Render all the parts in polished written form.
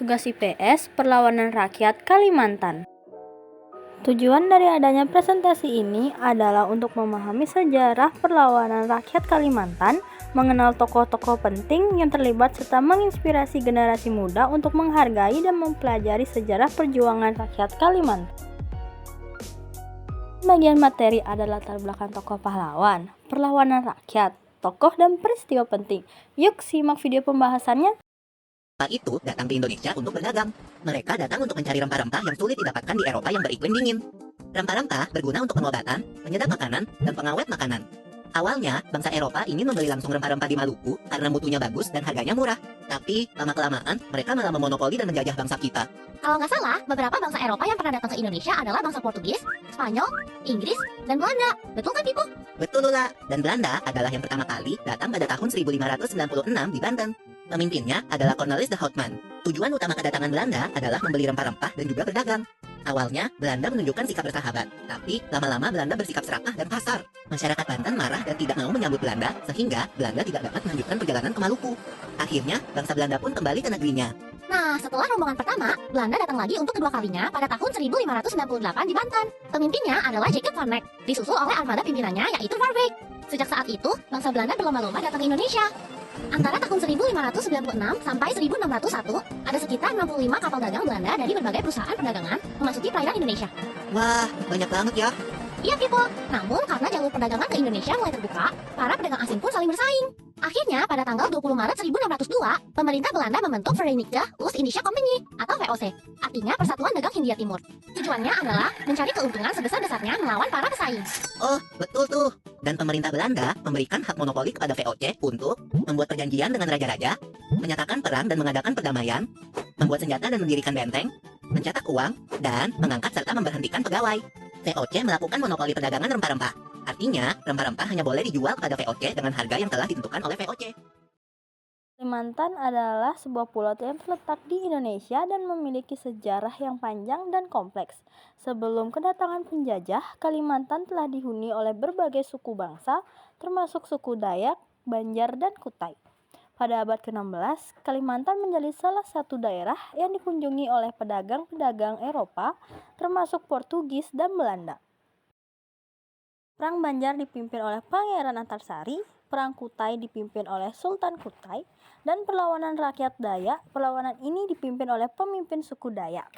Tugas IPS Perlawanan Rakyat Kalimantan. Tujuan dari adanya presentasi ini adalah untuk memahami sejarah perlawanan rakyat Kalimantan, mengenal tokoh-tokoh penting yang terlibat serta menginspirasi generasi muda untuk menghargai dan mempelajari sejarah perjuangan rakyat Kalimantan. Bagian materi adalah latar belakang tokoh pahlawan, perlawanan rakyat, tokoh dan peristiwa penting. Yuk simak video pembahasannya. Itu datang ke Indonesia untuk berdagang. Mereka datang untuk mencari rempah-rempah yang sulit didapatkan di Eropa yang beriklim dingin. Rempah-rempah berguna untuk pengobatan, penyedap makanan, dan pengawet makanan. Awalnya, bangsa Eropa ingin membeli langsung rempah-rempah di Maluku karena mutunya bagus dan harganya murah. Tapi, lama-kelamaan, mereka malah memonopoli dan menjajah bangsa kita. Kalau nggak salah, beberapa bangsa Eropa yang pernah datang ke Indonesia adalah bangsa Portugis, Spanyol, Inggris, dan Belanda. Betul kan, Pipo? Betul, Lula. Dan Belanda adalah yang pertama kali datang pada tahun 1596 di Banten. Pemimpinnya adalah Cornelis de Houtman. Tujuan utama kedatangan Belanda adalah membeli rempah-rempah dan juga berdagang. Awalnya, Belanda menunjukkan sikap bersahabat, tapi lama-lama Belanda bersikap serakah dan kasar. Masyarakat Banten marah dan tidak mau menyambut Belanda, sehingga Belanda tidak dapat melanjutkan perjalanan ke Maluku. Akhirnya, bangsa Belanda pun kembali ke negerinya. Nah, setelah rombongan pertama, Belanda datang lagi untuk kedua kalinya pada tahun 1598 di Banten. Pemimpinnya adalah Jacob van Eyck, disusul oleh armada pimpinannya yaitu Warwick. Sejak saat itu, bangsa Belanda berlomba-lomba datang ke Indonesia. Antara tahun 1596 sampai 1601, ada sekitar 65 kapal dagang Belanda dari berbagai perusahaan perdagangan memasuki perairan Indonesia. Wah, banyak banget ya. Iya, people. Namun, karena jalur perdagangan ke Indonesia mulai terbuka, para pedagang asing pun saling bersaing. Akhirnya, pada tanggal 20 Maret 1602, pemerintah Belanda membentuk Verenigde Oost-Indische Compagnie atau VOC, artinya Persatuan Dagang Hindia Timur. Tujuannya adalah mencari keuntungan sebesar-besarnya melawan para pesaing. Oh, betul tuh. Dan pemerintah Belanda memberikan hak monopoli kepada VOC untuk membuat perjanjian dengan raja-raja, menyatakan perang dan mengadakan perdamaian, membuat senjata dan mendirikan benteng, mencetak uang, dan mengangkat serta memberhentikan pegawai. VOC melakukan monopoli perdagangan rempah-rempah. Artinya, rempah-rempah hanya boleh dijual kepada VOC dengan harga yang telah ditentukan oleh VOC. Kalimantan adalah sebuah pulau yang terletak di Indonesia dan memiliki sejarah yang panjang dan kompleks. Sebelum kedatangan penjajah, Kalimantan telah dihuni oleh berbagai suku bangsa, termasuk suku Dayak, Banjar, dan Kutai. Pada abad ke-16, Kalimantan menjadi salah satu daerah yang dikunjungi oleh pedagang-pedagang Eropa, termasuk Portugis dan Belanda. Perang Banjar dipimpin oleh Pangeran Antarsari, Perang Kutai dipimpin oleh Sultan Kutai, dan perlawanan rakyat Dayak. Perlawanan ini dipimpin oleh pemimpin suku Dayak.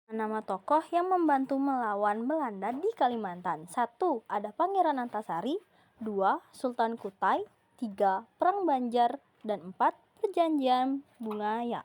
Nama tokoh yang membantu melawan Belanda di Kalimantan. 1. Ada Pangeran Antarsari. 2. Sultan Kutai. 3. Perang Banjar. Dan 4. Perjanjian Bungaya.